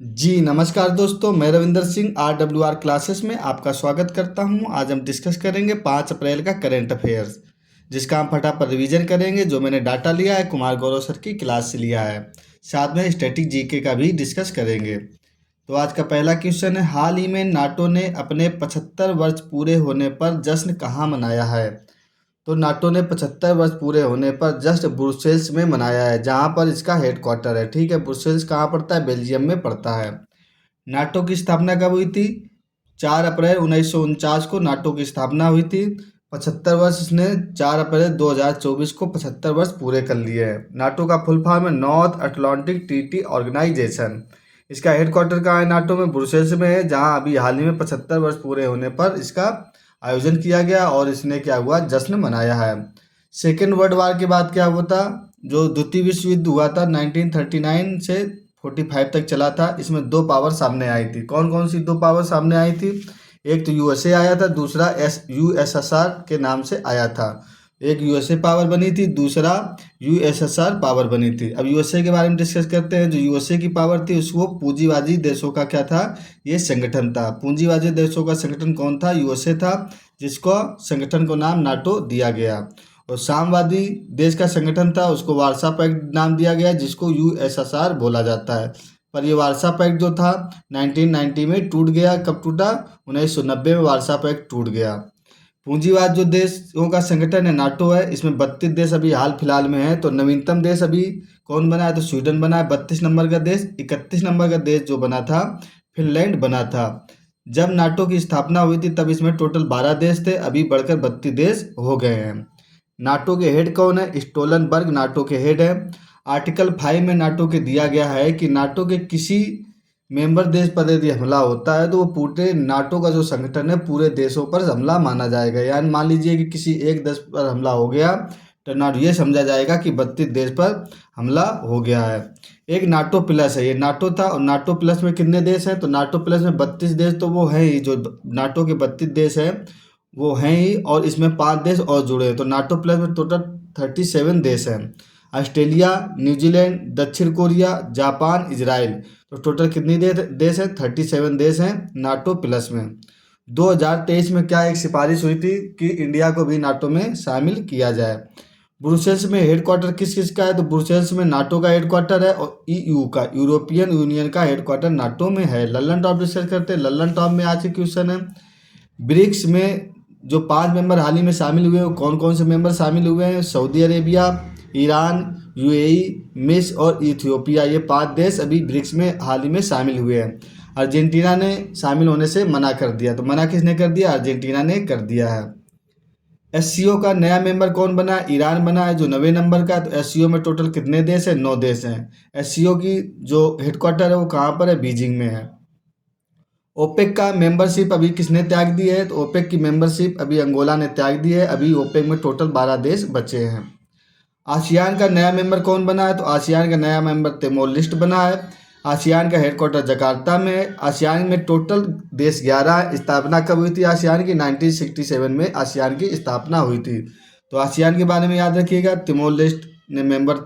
जी नमस्कार दोस्तों, मैं रविंदर सिंह RWR क्लासेस में आपका स्वागत करता हूं। आज हम डिस्कस करेंगे 5 अप्रैल का करंट अफेयर्स, जिसका हम फटाफट रिवीजन करेंगे। जो मैंने डाटा लिया है कुमार गौरव सर की क्लास से लिया है। साथ में स्टैटिक जीके का भी डिस्कस करेंगे। तो आज का पहला क्वेश्चन है, हाल ही में नाटो ने अपने 75 वर्ष पूरे होने पर जश्न कहाँ मनाया है? तो नाटो ने 75 वर्ष पूरे होने पर जस्ट ब्रुसेल्स में मनाया है, जहां पर इसका हेडक्वार्टर है। ठीक है, ब्रुसेल्स कहाँ पड़ता है? बेल्जियम में पड़ता है। नाटो की स्थापना कब हुई थी? 4 अप्रैल 1949 को नाटो की स्थापना हुई थी। 75 वर्ष इसने 4 अप्रैल 2024 को 75 वर्ष पूरे कर लिए हैं। नाटो का फुल फॉर्म है नॉर्थ अटलांटिक ट्रीटी ऑर्गेनाइजेशन। इसका हेडक्वार्टर कहाँ है? नाटो में ब्रुसेल्स में है, जहाँ अभी हाल ही में 75 वर्ष पूरे होने पर इसका आयोजन किया गया और इसने क्या हुआ? जश्न मनाया है। सेकेंड वर्ल्ड वार के बाद क्या हुआ था? जो द्वितीय विश्व युद्ध हुआ था 1939 से 45 तक चला था। इसमें दो पावर सामने आई थी। कौन कौन सी दो पावर सामने आई थी? एक तो यूएसए आया था, दूसरा यूएसएसआर के नाम से आया था। एक यूएसए पावर बनी थी, दूसरा यूएसएसआर पावर बनी थी। अब यूएसए के बारे में डिस्कस करते हैं। जो यूएसए की पावर थी उसको पूंजीवादी देशों का क्या था? ये संगठन था। पूंजीवादी देशों का संगठन कौन था? यूएसए था, जिसको संगठन को नाम नाटो दिया गया। और साम्यवादी देश का संगठन था, उसको वार्सा पैक्ट नाम दिया गया, जिसको यूएसएसआर बोला जाता है। पर ये वार्सा पैक्ट जो था 1990 में टूट गया। कब टूटा? 1990 में वार्सा पैक्ट टूट गया। पूंजीवाद जो देशों का संगठन है नाटो है, इसमें 32 देश अभी हाल फिलहाल में है। तो नवीनतम देश अभी कौन बना है? तो स्वीडन बना है 32 नंबर का देश। 31 नंबर का देश जो बना था फिनलैंड बना था। जब नाटो की स्थापना हुई थी तब इसमें टोटल 12 देश थे, अभी बढ़कर 32 देश हो गए हैं। नाटो के हेड कौन है? स्टोलनबर्ग नाटो के हेड है। आर्टिकल 5 में नाटो के दिया गया है कि नाटो के किसी मेंबर देश पर यदि हमला होता है तो वो पूरे नाटो का जो संगठन है पूरे देशों पर हमला माना जाएगा। यानी मान लीजिए कि किसी एक देश पर हमला हो गया तो नाटो ये समझा जाएगा कि 32 देश पर हमला हो गया है। एक नाटो प्लस है, ये नाटो था। और नाटो प्लस में कितने देश हैं? तो नाटो प्लस में 32 देश तो वो हैं ही, जो नाटो के 32 देश हैं वो हैं ही, और इसमें 5 देश और जुड़े हैं। तो नाटो प्लस में टोटल 37 देश हैं। ऑस्ट्रेलिया, न्यूजीलैंड, दक्षिण कोरिया, जापान, इजराइल। तो टोटल कितनी देश हैं? 37 देश हैं नाटो प्लस में। 2023 में क्या एक सिफारिश हुई थी कि इंडिया को भी नाटो में शामिल किया जाए। ब्रुसेल्स में हेडक्वार्टर किस किस का है? तो ब्रुसेल्स में नाटो का हेडक्वार्टर है और ईयू का, यूरोपियन यूनियन का हेडक्वार्टर नाटो में है। लल्लन टॉप डिस्कस करते हैं। लल्लन टॉप में आज के क्वेश्चन है, ब्रिक्स में जो 5 मेंबर हाल ही में शामिल हुए हैं वो कौन कौन से मेंबर शामिल हुए हैं? सऊदी अरेबिया, ईरान, यूएई, मिस्र और इथियोपिया। ये 5 देश अभी ब्रिक्स में हाल ही में शामिल हुए हैं। अर्जेंटीना ने शामिल होने से मना कर दिया। तो मना किसने कर दिया? अर्जेंटीना ने कर दिया है। एससीओ का नया मेंबर कौन बना है? ईरान बना है, जो 9वें नंबर का है। तो एससीओ में टोटल कितने देश हैं? 9 देश हैं। एससीओ की जो हेडक्वार्टर है वो कहाँ पर है? बीजिंग में है। ओपेक का मेंबरशिप अभी किसने त्याग दी है? तो ओपेक की मेंबरशिप अभी अंगोला ने त्याग दी है। अभी ओपेक में टोटल 12 देश बचे हैं। आसियान का नया मेंबर कौन बना है? तो आसियान का नया मेंबर तिमोर लेस्टे बना है। आसियान का हेडक्वार्टर जकार्ता में है। आसियान में टोटल देश 11 है। स्थापना कब हुई थी आसियान की? 1967 में आसियान की स्थापना हुई थी। तो आसियान के बारे में याद रखिएगा। तिमोर लेस्टे ने मेंबर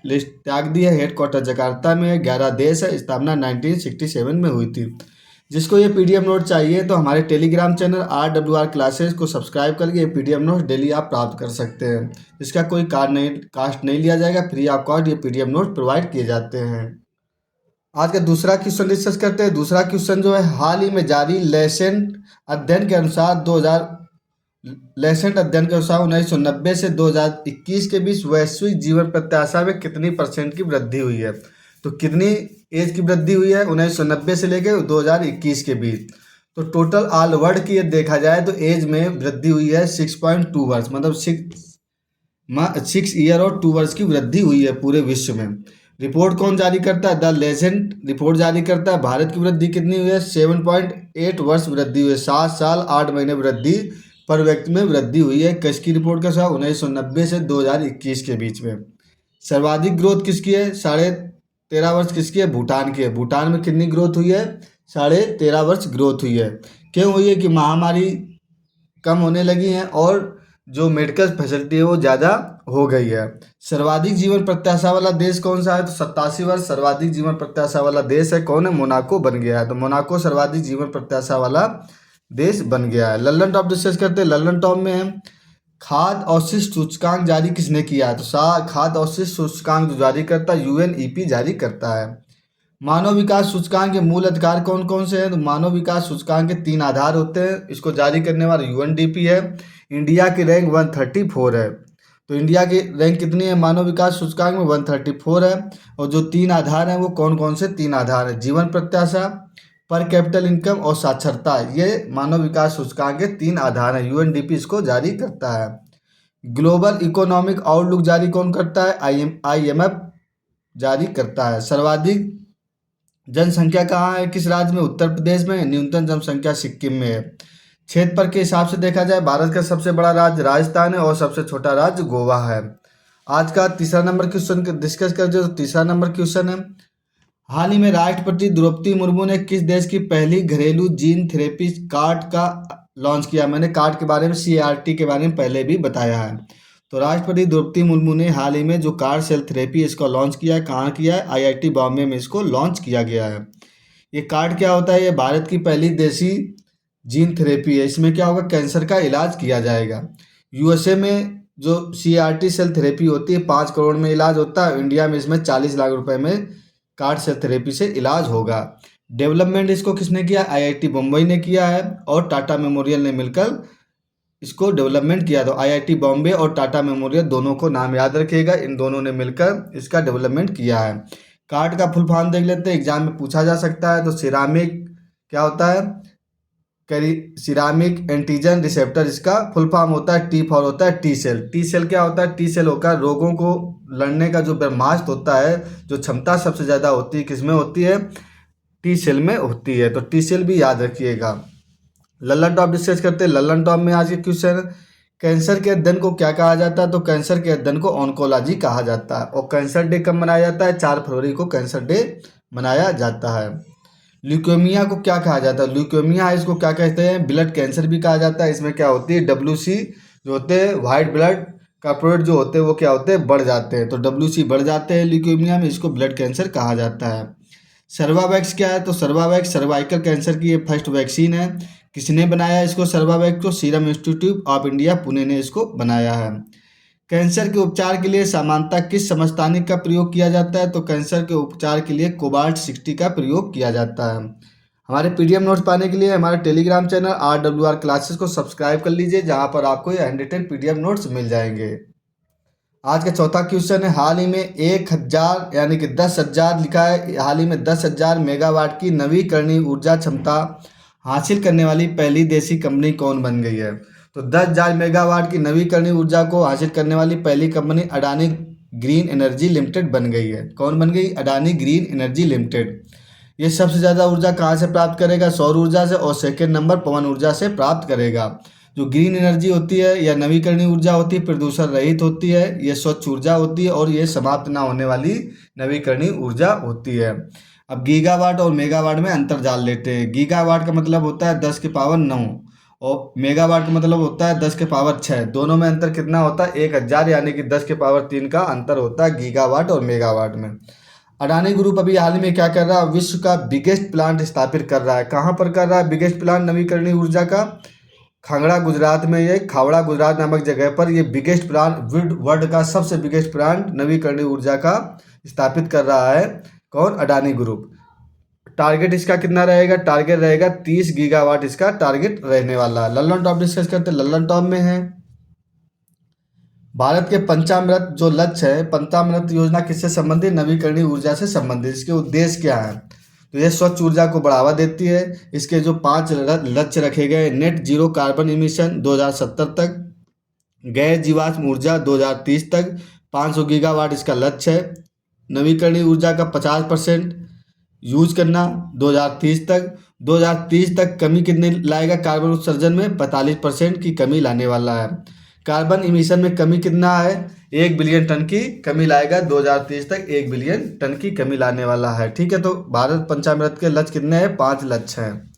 लिस्ट त्याग दी है। हेडक्वार्टर जकार्ता में है। 11 देश है। स्थापना 1967 में हुई थी। जिसको ये पीडीएफ नोट चाहिए तो हमारे टेलीग्राम चैनल RWR क्लासेस को सब्सक्राइब करके ये पीडीएफ नोट डेली आप प्राप्त कर सकते हैं। इसका कोई कास्ट नहीं लिया जाएगा, फ्री ऑफ कॉस्ट ये पीडीएफ नोट प्रोवाइड किए जाते हैं। आज का दूसरा क्वेश्चन डिस्कस करते हैं। दूसरा क्वेश्चन जो है, हाल ही में जारी लेसेंट अध्ययन के अनुसार 1990 से 2021 के बीच वैश्विक जीवन प्रत्याशा में कितनी % की वृद्धि हुई है? तो कितनी एज की वृद्धि हुई है 1990 से लेकर 2021 के बीच? तो टोटल ऑल वर्ल्ड की देखा जाए तो एज में वृद्धि हुई है 6.2 वर्ष, मतलब 6 ईयर और 2 वर्ष की वृद्धि हुई है पूरे विश्व में। रिपोर्ट कौन जारी करता है? द लेजेंड रिपोर्ट जारी करता है। भारत की वृद्धि कितनी हुई है? 7.8 वर्ष वृद्धि हुई है। 7 साल 8 महीने वृद्धि पर व्यक्ति में वृद्धि हुई है। किसकी रिपोर्ट का साल? 1990 से 2021 के बीच में। सर्वाधिक ग्रोथ किसकी है? 13.5 वर्ष किसकी है? भूटान की है। भूटान में कितनी ग्रोथ हुई है? 13.5 वर्ष ग्रोथ हुई है। क्यों हुई है? कि महामारी कम होने लगी हैं और जो मेडिकल फैसिलिटी है वो ज़्यादा हो गई है। सर्वाधिक जीवन प्रत्याशा वाला देश कौन सा है? तो 87 वर्ष सर्वाधिक जीवन प्रत्याशा वाला देश है कौन है? मोनाको बन गया है। तो मोनाको सर्वाधिक जीवन प्रत्याशा वाला देश बन गया है। लल्लन टॉप डिस्कस करते हैं। लल्लन टॉप में है खाद्य अवशिष्ट सूचकांक जारी किसने किया है? तो खाद्य अवशिष्ट सूचकांक जो जारी करता है यूएनईपी जारी करता है। मानव विकास सूचकांक के मूल अधिकार कौन कौन से हैं? तो मानव विकास सूचकांक के 3 आधार होते हैं। इसको जारी करने वाला यूएनडीपी है। इंडिया की रैंक 134 है। तो इंडिया की रैंक कितनी है मानव विकास सूचकांक में? 134 है। और जो 3 आधार हैं वो कौन कौन से 3 आधार हैं? जीवन प्रत्याशा, पर कैपिटल इनकम और साक्षरता। ये मानव विकास सूचकांक के 3 आधार हैं। यूएनडीपी इसको जारी करता है। ग्लोबल इकोनॉमिक आउटलुक जारी कौन करता है? आईएमएफ जारी करता है। सर्वाधिक जनसंख्या कहाँ है किस राज्य में? उत्तर प्रदेश में। न्यूनतम जनसंख्या सिक्किम में है। क्षेत्रफल के हिसाब से देखा जाए भारत का सबसे बड़ा राज्य राजस्थान है और सबसे छोटा राज्य गोवा है। आज का तीसरा नंबर क्वेश्चन डिस्कस करते हैं। तो तीसरा नंबर क्वेश्चन है हाल ही में राष्ट्रपति द्रौपदी मुर्मू ने किस देश की पहली घरेलू जीन थेरेपी कार्ड का लॉन्च किया? मैंने कार्ड के बारे में CAR-T के बारे में पहले भी बताया है। तो राष्ट्रपति द्रौपदी मुर्मू ने हाल ही में जो कार्ड सेल थेरेपी इसको लॉन्च किया है कहाँ किया है? IIT बॉम्बे में इसको लॉन्च किया गया है। ये कार्ड क्या होता है? ये भारत की पहली देसी जीन थेरेपी है। इसमें क्या होगा? कैंसर का इलाज किया जाएगा। USA में जो CAR-T सेल थेरेपी होती है 5 करोड़ में इलाज होता है। इंडिया में इसमें 40 लाख रुपए में कार्ड सेल थेरेपी से इलाज होगा। डेवलपमेंट इसको किसने किया? IIT बम्बई ने किया है और टाटा मेमोरियल ने मिलकर इसको डेवलपमेंट किया। तो IIT बॉम्बे और टाटा मेमोरियल दोनों को नाम याद रखिएगा, इन दोनों ने मिलकर इसका डेवलपमेंट किया है। कार्ड का फुल फॉर्म देख लेते हैं, एग्जाम में पूछा जा सकता है। तो सिरामिक क्या होता है? सिरामिक एंटीजन रिसेप्टर इसका फुल फॉर्म होता है। T फॉर होता है टी सेल। टी सेल क्या होता है? टी सेल होकर रोगों को लड़ने का जो ब्रह्मास्त्र होता है, जो क्षमता सबसे ज़्यादा होती है किसमें होती है? टी सेल में होती है। तो टी सेल भी याद रखिएगा। लल्लन टॉप डिस्कस करते हैं। लल्लन टॉप में आज के क्वेश्चन कैंसर के अध्ययन को क्या कहा जाता है? तो कैंसर के अध्ययन को ऑन्कोलॉजी कहा जाता है। और कैंसर डे कब मनाया जाता है? 4 फरवरी को कैंसर डे मनाया जाता है। ल्यूकेमिया को क्या कहा जाता है? ल्यूकेमिया इसको क्या कहते हैं? ब्लड कैंसर भी कहा जाता है। इसमें क्या होती है? WC जो होते हैं वाइट ब्लड कार्पोरेट जो होते हैं वो क्या होते हैं? बढ़ जाते हैं। तो WC बढ़ जाते हैं ल्यूकेमिया में, इसको ब्लड कैंसर कहा जाता है। सर्वावैक्स क्या है? तो सर्वावैक्स सर्वाइकल कैंसर की ये फर्स्ट वैक्सीन है। किसने बनाया इसको सर्वावैक्स को? Serum institute of India Pune ने इसको बनाया है। कैंसर के उपचार के लिए सामान्यतः किस समस्थानिक का प्रयोग किया जाता है? तो कैंसर के उपचार के लिए कोबाल्ट 60 का प्रयोग किया जाता है। हमारे PDF नोट्स पाने के लिए हमारे टेलीग्राम चैनल RWR क्लासेस को सब्सक्राइब कर लीजिए, जहां पर आपको ये 110 PDF नोट्स मिल जाएंगे। आज का चौथा क्वेश्चन है हाल ही में 1000 यानी कि 10,000 लिखा है, हाल ही में 10,000 मेगावाट की नवीकरणीय ऊर्जा क्षमता हासिल करने वाली पहली देशी कंपनी कौन बन गई है? तो 10,000 मेगावाट की नवीकरणीय ऊर्जा को हासिल करने वाली पहली company Adani green energy limited बन गई है। कौन बन गई? Adani green energy limited. ये सबसे ज़्यादा ऊर्जा कहाँ से प्राप्त करेगा? सौर ऊर्जा से, और सेकेंड नंबर पवन ऊर्जा से प्राप्त करेगा। जो ग्रीन एनर्जी होती है या नवीकरणीय ऊर्जा होती है प्रदूषण रहित होती है, ये स्वच्छ ऊर्जा होती है और ये समाप्त ना होने वाली नवीकरणीय ऊर्जा होती है। अब गीगावाट और मेगावाट में अंतर जान लेते हैं। गीगावाट का मतलब होता है 10 की पावर 9 और मेगावाट का मतलब होता है 10 के पावर 6। दोनों में अंतर कितना होता है? 1000 यानी कि 10 के पावर 3 का अंतर होता है गीगावाट और मेगावाट में। अडानी ग्रुप अभी हाल ही में क्या कर रहा है? विश्व का बिगेस्ट प्लांट स्थापित कर रहा है। कहाँ पर कर रहा है बिगेस्ट प्लांट नवीकरणीय ऊर्जा का? खांगड़ा गुजरात में, ये खावड़ा गुजरात नामक जगह पर ये बिगेस्ट प्लांट, वर्ल्ड का सबसे बिगेस्ट प्लांट नवीकरणीय ऊर्जा का स्थापित कर रहा है। कौन? अडानी ग्रुप। टारगेट इसका कितना रहेगा? टारगेट रहेगा 30 गीगावाट इसका टारगेट रहने वाला है। लल्लन टॉप डिस्कस करते हैं। लल्लन टॉप में है भारत के पंचामृत जो लक्ष्य है, पंचामृत योजना किससे संबंधित? नवीकरणीय ऊर्जा से संबंधित। इसके उद्देश्य क्या है? तो ये स्वच्छ ऊर्जा को बढ़ावा देती है। इसके जो 5 लक्ष्य रखे गए, नेट जीरो कार्बन इमिशन 2070 तक, गैर जीवाश्म ऊर्जा 2030 तक, 500 गीगावाट इसका लक्ष्य है। नवीकरणीय ऊर्जा का 50% यूज करना 2030 तक। 2030 तक कमी कितने लाएगा? कार्बन उत्सर्जन में 45% की कमी लाने वाला है। कार्बन इमिशन में कमी कितना है? 1 बिलियन टन की कमी लाएगा। 2030 तक 1 बिलियन टन की कमी लाने वाला है। ठीक है, तो भारत पंचामृत के लक्ष्य कितने हैं? 5 लक्ष्य हैं।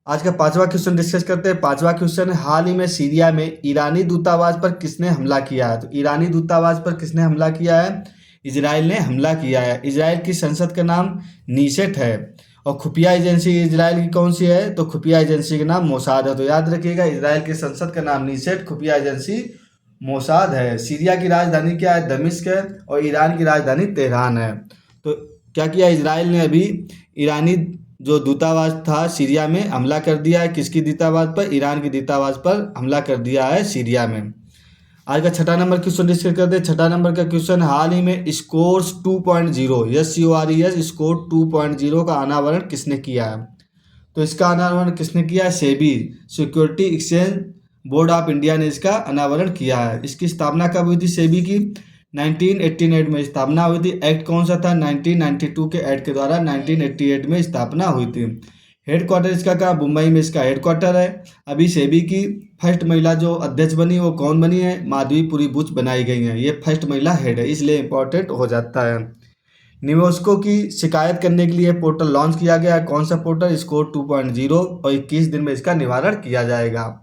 आज का पांचवा क्वेश्चन डिस्कस करते हैं। पांचवा क्वेश्चन है, हाल ही में सीरिया में ईरानी दूतावास पर किसने हमला किया है? तो ईरानी दूतावास पर किसने हमला किया है? इजराइल ने हमला किया है। इजराइल की संसद का नाम नीसेट है और खुफिया एजेंसी इजराइल की कौन सी है? तो खुफिया एजेंसी का नाम मोसाद है। तो याद रखिएगा, इजराइल की संसद का नाम नीसेट, खुफिया एजेंसी मोसाद है। सीरिया की राजधानी क्या है? दमिश्क है और ईरान की राजधानी तेहरान है। तो क्या किया इजराइल ने? अभी ईरानी जो दूतावास था सीरिया में हमला कर दिया है। किसकी दूतावास पर? ईरान की दूतावास पर हमला कर दिया है सीरिया में। आज का छठा नंबर क्वेश्चन डिस्कस करते हैं। छठा नंबर का क्वेश्चन, हाल ही में स्कोर्स 2.0 SCORES स्कोर 2.0 का अनावरण किसने किया है? तो इसका अनावरण किसने किया है? SEBI, security exchange board of India ने इसका अनावरण किया है। इसकी स्थापना कब हुई थी सेबी की? 1988 में स्थापना हुई थी। एक्ट कौन सा था? 1992 के एक्ट के द्वारा 1988 में स्थापना हुई थी। हेडक्वार्टर इसका कहाँ? मुंबई में इसका हेडक्वार्टर है। अभी सेबी की फर्स्ट महिला जो अध्यक्ष बनी वो कौन बनी है? माधवीपुरी बुच बनाई गई हैं। ये फर्स्ट महिला हेड है, इसलिए इंपॉर्टेंट हो जाता है। निवेशकों की शिकायत करने के लिए पोर्टल लॉन्च किया गया है। कौन सा पोर्टल? स्कोर 2.0 और 21 दिन में इसका निवारण किया जाएगा।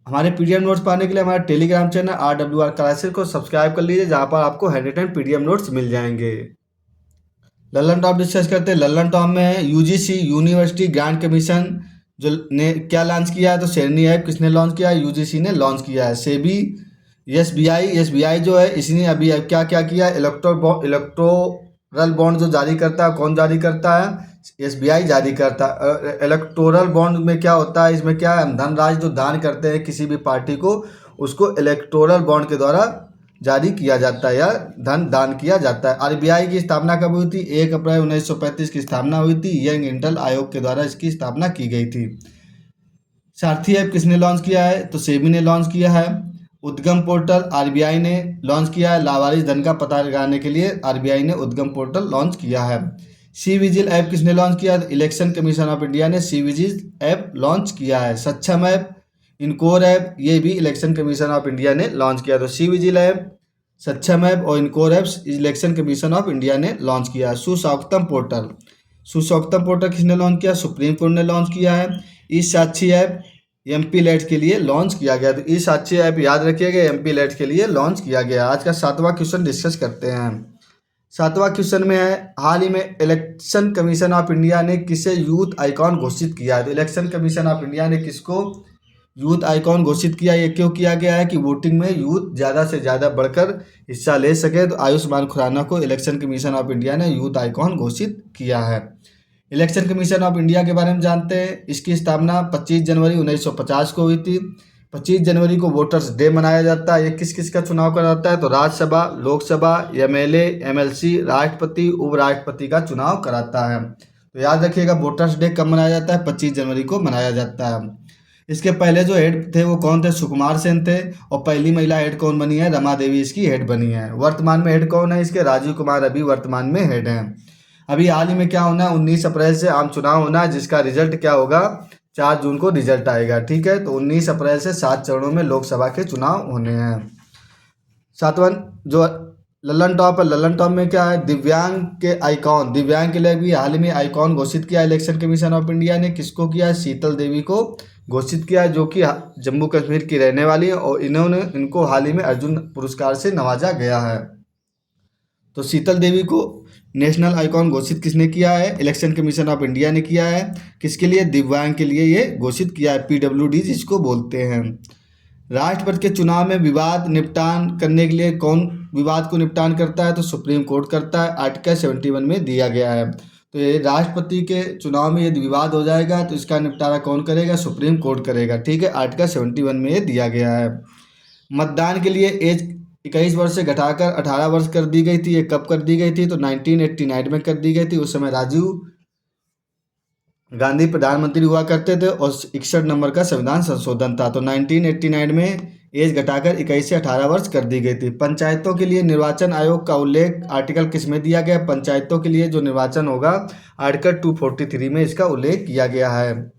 हमारे पीडीएफ नोट्स पाने के लिए हमारा टेलीग्राम चैनल RWR क्लासेस को सब्सक्राइब कर लीजिए, जहाँ पर आपको हैंड रिटन पीडीएफ नोट्स मिल जाएंगे। लल्लन टॉप डिस्कस करते हैं। लल्लन टॉप में है यूजीसी यूनिवर्सिटी ग्रांट कमीशन जो ने क्या लॉन्च किया है? तो शेरनी ऐप किसने लॉन्च किया है? यूजीसी ने लॉन्च किया है। सेबी एसबीआई जो है इसने अभी क्या क्या किया? इलेक्टोरल बॉन्ड जो जारी करता है, कौन जारी करता है? एसबीआई जारी करता है। इलेक्टोरल बॉन्ड में क्या होता है? इसमें क्या है? हम धनराशि जो दान करते हैं किसी भी पार्टी को, उसको इलेक्टोरल बॉन्ड के द्वारा जारी किया जाता है या धन दान किया जाता है। आरबीआई की स्थापना कब हुई थी? 1 अप्रैल 1935 की स्थापना हुई थी। यंग इंटेल आयोग के द्वारा इसकी स्थापना की गई थी। सारथी ऐप किसने लॉन्च किया है? तो सेबी ने लॉन्च किया है। उद्गम पोर्टल आरबीआई ने लॉन्च किया है। लावारिस धन का पता लगाने के लिए आरबीआई ने उद्गम पोर्टल लॉन्च किया है। सी विजिल ऐप किसने लॉन्च किया? इलेक्शन कमीशन ऑफ इंडिया ने सी विजिल ऐप लॉन्च किया है। सक्षम ऐप, इनकोर ऐप, ये भी इलेक्शन कमीशन ऑफ इंडिया ने लॉन्च किया। तो C vigil app, Saksham app और Encore apps Election Commission of India ने लॉन्च किया है। सुसौख्तम पोर्टल किसने लॉन्च किया? सुप्रीम कोर्ट ने लॉन्च किया है। ई साक्षी ऐप एमपी लेट के लिए लॉन्च किया गया। तो ई साक्षी ऐप याद रखिएगा, एमपी लेट के लिए लॉन्च किया गया। आज का सातवां क्वेश्चन डिस्कस करते हैं। सातवां क्वेश्चन में है, हाल ही में इलेक्शन कमीशन ऑफ इंडिया ने किसे यूथ आइकॉन घोषित किया है? तो इलेक्शन कमीशन ऑफ इंडिया ने किसको यूथ आइकॉन घोषित किया? ये क्यों किया गया है? कि वोटिंग में यूथ ज़्यादा से ज़्यादा बढ़कर हिस्सा ले सके। तो आयुष्मान खुराना को इलेक्शन कमीशन ऑफ इंडिया ने यूथ आइकॉन घोषित किया है। इलेक्शन कमीशन ऑफ इंडिया के बारे में जानते हैं। इसकी स्थापना 25 जनवरी 1950 को हुई थी। 25 जनवरी को वोटर्स डे मनाया जाता है। ये किस किस का चुनाव कराता है? तो राज्यसभा, लोकसभा, एमएलए, एमएलसी, राष्ट्रपति, उपराष्ट्रपति का चुनाव कराता है। तो याद रखिएगा, वोटर्स डे कब मनाया जाता है? 25 जनवरी को मनाया जाता है। इसके पहले जो हेड थे वो कौन थे? सुकुमार सेन थे। और पहली महिला हेड कौन बनी है? रमा देवी इसकी हेड बनी है। वर्तमान में हेड कौन है इसके? राजीव कुमार अभी वर्तमान में हेड हैं। अभी हाल ही में क्या होना है? 19 अप्रैल से आम चुनाव होना है, जिसका रिजल्ट क्या होगा? 4 जून को रिजल्ट आएगा। ठीक है, तो 19 अप्रैल से 7 चरणों में लोकसभा के चुनाव होने हैं। सातवां जो लल्लन टॉप है, लल्लन टॉप में क्या है? दिव्यांग के आइकॉन, दिव्यांग के लिए भी हाल ही में आइकॉन घोषित किया इलेक्शन कमीशन ऑफ इंडिया ने। किसको किया है? शीतल देवी को घोषित किया, जो कि जम्मू कश्मीर की रहने वाली है और इनको हाल ही में अर्जुन पुरस्कार से नवाजा गया है। तो शीतल देवी को नेशनल आइकॉन घोषित किसने किया है? इलेक्शन कमीशन ऑफ इंडिया ने किया है। किसके लिए? दिव्यांग के लिए ये घोषित किया है, PWD जिसको बोलते हैं। राष्ट्रपति के चुनाव में विवाद निपटान करने के लिए कौन विवाद को निपटान करता है? तो सुप्रीम कोर्ट करता है। आर्टिकल 71 में दिया गया है। तो ये राष्ट्रपति के चुनाव में यदि विवाद हो जाएगा तो इसका निपटारा कौन करेगा? सुप्रीम कोर्ट करेगा। ठीक है, आर्टिकल 71 में ये दिया गया है। मतदान के लिए एज 21 वर्ष से घटाकर 18 वर्ष कर दी गई थी। ये कब कर दी गई थी? तो 1989 में कर दी गई थी। उस समय राजीव गांधी प्रधानमंत्री हुआ करते थे और 61 नंबर का संविधान संशोधन था। तो 1989 में एज घटाकर 21 से 18 वर्ष कर दी गई थी। पंचायतों के लिए निर्वाचन आयोग का उल्लेख आर्टिकल किस में दिया गया? पंचायतों के लिए जो निर्वाचन होगा आर्टिकल 243 में इसका उल्लेख किया गया है।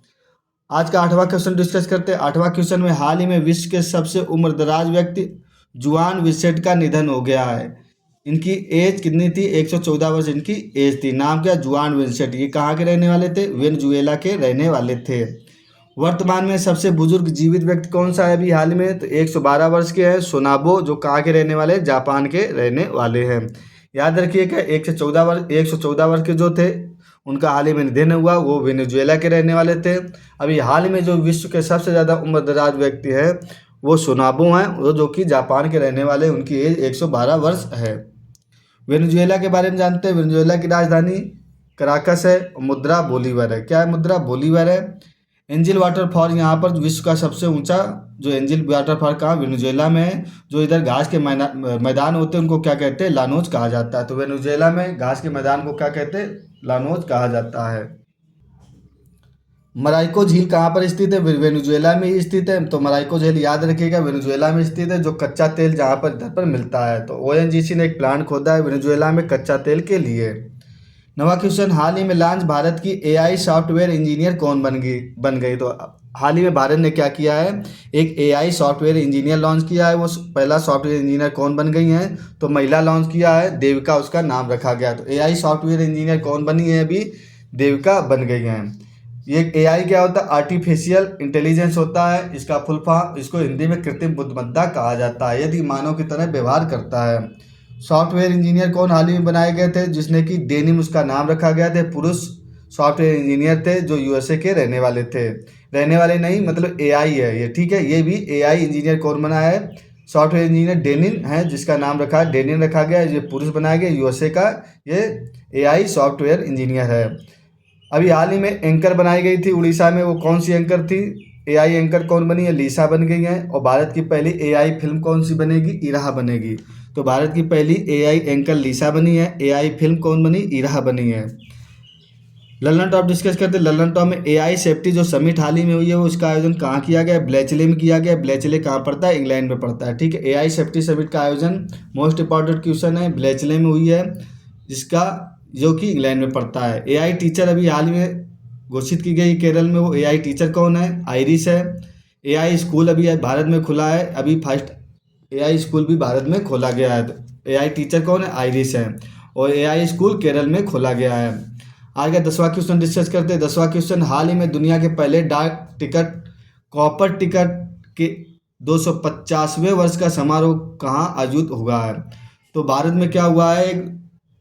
आज का 8वां क्वेश्चन डिस्कस करते हैं। 8वां क्वेश्चन में, हाल ही में विश्व के सबसे उम्रदराज व्यक्ति जुआन विसेट का निधन हो गया है। इनकी एज कितनी थी? 114 वर्ष इनकी एज थी। नाम क्या? जुआन विंसेंट। ये कहाँ के रहने वाले थे? वेनेजुएला के रहने वाले थे। वर्तमान में सबसे बुजुर्ग जीवित व्यक्ति कौन सा है अभी हाल में? तो 112 वर्ष के हैं सोनाबो, जो कहाँ के रहने वाले हैं? जापान के रहने वाले हैं। याद रखिएगा 114 वर्ष के जो थे उनका हाल ही में निधन हुआ, वो वेनेजुएला के रहने वाले थे। अभी हाल में जो विश्व के सबसे ज़्यादा उम्रदराज व्यक्ति हैं वो सोनाबो हैं, वो जो कि जापान के रहने वाले, उनकी एज 112 वर्ष है। वेनेजुएला के बारे में जानते हैं। वेनेजुएला की राजधानी कराकस है, मुद्रा बोलीवर है। क्या है? मुद्रा बोलीवर है। एंजिल वाटरफॉल यहाँ पर विश्व का सबसे ऊंचा जो एंजिल वाटरफॉल कहाँ? वेनेजुएला में है। जो इधर घास के मैदान होते हैं उनको क्या कहते हैं? लानोज कहा जाता है। तो वेनेजुएला में घास के मैदान को क्या कहते हैं? लानोज कहा जाता है। मराइको झील कहाँ पर स्थित है? वेनेजुएला में ही स्थित है। तो मराइको झील याद रखिएगा वेनेजुएला में स्थित है, जो कच्चा तेल जहाँ पर इधर पर मिलता है। तो ओएनजीसी ने एक प्लांट खोदा है वेनेजुएला में कच्चा तेल के लिए। नवा क्वेश्चन, हाल ही में लॉन्च भारत की एआई सॉफ्टवेयर इंजीनियर कौन बन गई? तो हाल ही में भारत ने क्या किया है? एक एआई सॉफ्टवेयर इंजीनियर लॉन्च किया है। वो पहला सॉफ्टवेयर इंजीनियर कौन बन गई हैं? तो महिला लॉन्च किया है, देविका उसका नाम रखा गया। तो एआई सॉफ्टवेयर इंजीनियर कौन बनी है अभी? देविका बन गई हैं। ये एआई क्या होता है? आर्टिफिशियल इंटेलिजेंस होता है। इसका फुल फॉर्म, इसको हिंदी में कृत्रिम बुद्धिमत्ता कहा जाता है, यदि मानव की तरह व्यवहार करता है। सॉफ्टवेयर इंजीनियर कौन हाल ही में बनाए गए थे? जिसने कि डेनिम उसका नाम रखा गया था। पुरुष सॉफ्टवेयर इंजीनियर थे जो यूएसए के रहने वाले थे। रहने वाले नहीं, मतलब एआई है ये, ठीक है। ये भी एआई इंजीनियर कौन बनाया है? सॉफ्टवेयर इंजीनियर डेनिन है, जिसका नाम रखा है डेनिन रखा गया है। ये पुरुष बनाया गया यूएसए का, ये एआई सॉफ्टवेयर इंजीनियर है। अभी हाल ही में एंकर बनाई गई थी उड़ीसा में, वो कौन सी एंकर थी? एआई एंकर कौन बनी है? लीसा बन गई है। और भारत की पहली एआई फिल्म कौन सी बनेगी? इराह बनेगी। तो भारत की पहली एआई एंकर लीसा बनी है। एआई फिल्म कौन बनी? इराह बनी है। लल्लन टॉप डिस्कस करते हैं। लल्लन टॉप में एआई सेफ्टी जो समिट हाल ही में हुई है, वो उसका आयोजन कहाँ किया गया? ब्लेचले में किया गया। ब्लेचले कहाँ पड़ता है? इंग्लैंड में पड़ता है, ठीक है। एआई सेफ्टी समिट का आयोजन, मोस्ट इंपॉर्टेंट क्वेश्चन है, ब्लेचले में हुई है, जिसका जो कि इंग्लैंड में पड़ता है। एआई टीचर अभी हाल ही में घोषित की गई केरल में, वो एआई टीचर कौन है? आइरिस है। एआई स्कूल अभी भारत में खुला है, अभी फर्स्ट एआई स्कूल भी भारत में खोला गया है। तो एआई टीचर कौन है? आइरिस है। और एआई स्कूल केरल में खोला गया है। आगे 10वां क्वेश्चन डिस्कस करते हैं। 10वां क्वेश्चन, हाल ही में दुनिया के पहले डाक टिकट कॉपर टिकट के 250वें वर्ष का समारोह कहाँ आयोजित हुआ है? तो भारत में क्या हुआ है? एक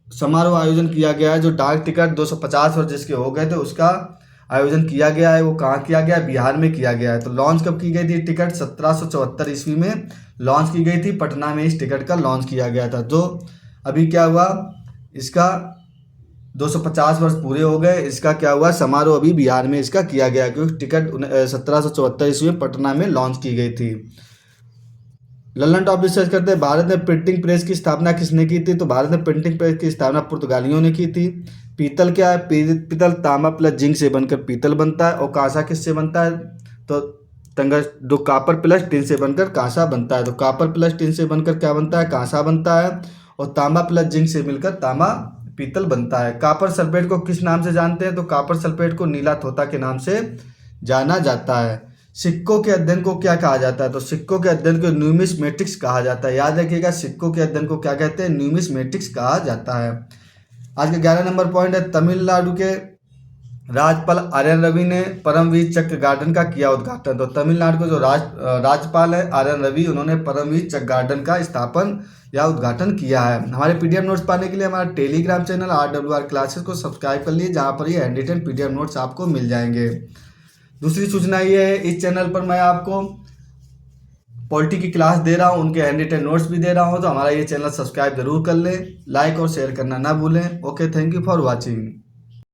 समारोह आयोजन किया गया है, जो डाक टिकट 250 वर्ष जिसके हो गए थे उसका आयोजन किया गया है। वो कहाँ किया गया है? बिहार में किया गया है। तो लॉन्च कब की गई थी? टिकट 1774 ईस्वी में लॉन्च की गई थी। पटना में इस टिकट का लॉन्च किया गया था। जो अभी क्या हुआ, इसका 250 वर्ष पूरे हो गए, इसका क्या हुआ? समारोह अभी बिहार में इसका किया गया, क्योंकि टिकट 1774 ईस्वी में पटना में लॉन्च की गई थी। लल्लन टॉप डिस्कस करते हैं। भारत में प्रिंटिंग प्रेस की स्थापना किसने की थी? तो भारत में प्रिंटिंग प्रेस की स्थापना पुर्तगालियों ने की थी। पीतल क्या है? पीतल तांबा प्लस जिंक से बनकर पीतल बनता है। और कांसा किससे बनता है? तो जो कापर प्लस टिन से बनकर कांसा बनता है। तो कापर प्लस टिन से बनकर क्या बनता है? कांसा बनता है। और तांबा प्लस जिंक से मिलकर तांबा पीतल बनता है। कापर सल्फेट को किस नाम से जानते हैं? तो कापर सल्फेट को नीला तोता के नाम से जाना जाता है। सिक्कों के अध्ययन को क्या कहा जाता है? तो सिक्कों के अध्ययन को न्यूमिस्मेटिक्स कहा जाता है। याद रखिएगा, सिक्कों के अध्ययन को क्या कहते हैं? न्यूमिस्मेटिक्स कहा जाता है। आज का 11 नंबर पॉइंट है, तमिलनाडु के राज्यपाल आर्यन रवि ने परमवीर चक्र गार्डन का किया उद्घाटन। तो तमिलनाडु के जो राज्यपाल है आर्यन रवि, उन्होंने परमवीर चक्र गार्डन का स्थापन या उद्घाटन किया है। हमारे पीडीएफ नोट्स पाने के लिए हमारा टेलीग्राम चैनल RWR क्लासेस को सब्सक्राइब कर लीजिए, जहाँ पर ये हैंड रिटन पीडीएफ नोट्स आपको मिल जाएंगे। दूसरी सूचना ये है, इस चैनल पर मैं आपको पॉलिटी की क्लास दे रहा हूँ, उनके हैंड रिटन नोट्स भी दे रहा हूँ। तो हमारा ये चैनल सब्सक्राइब जरूर कर लें, लाइक और शेयर करना ना भूलें। Okay, thank you for watching.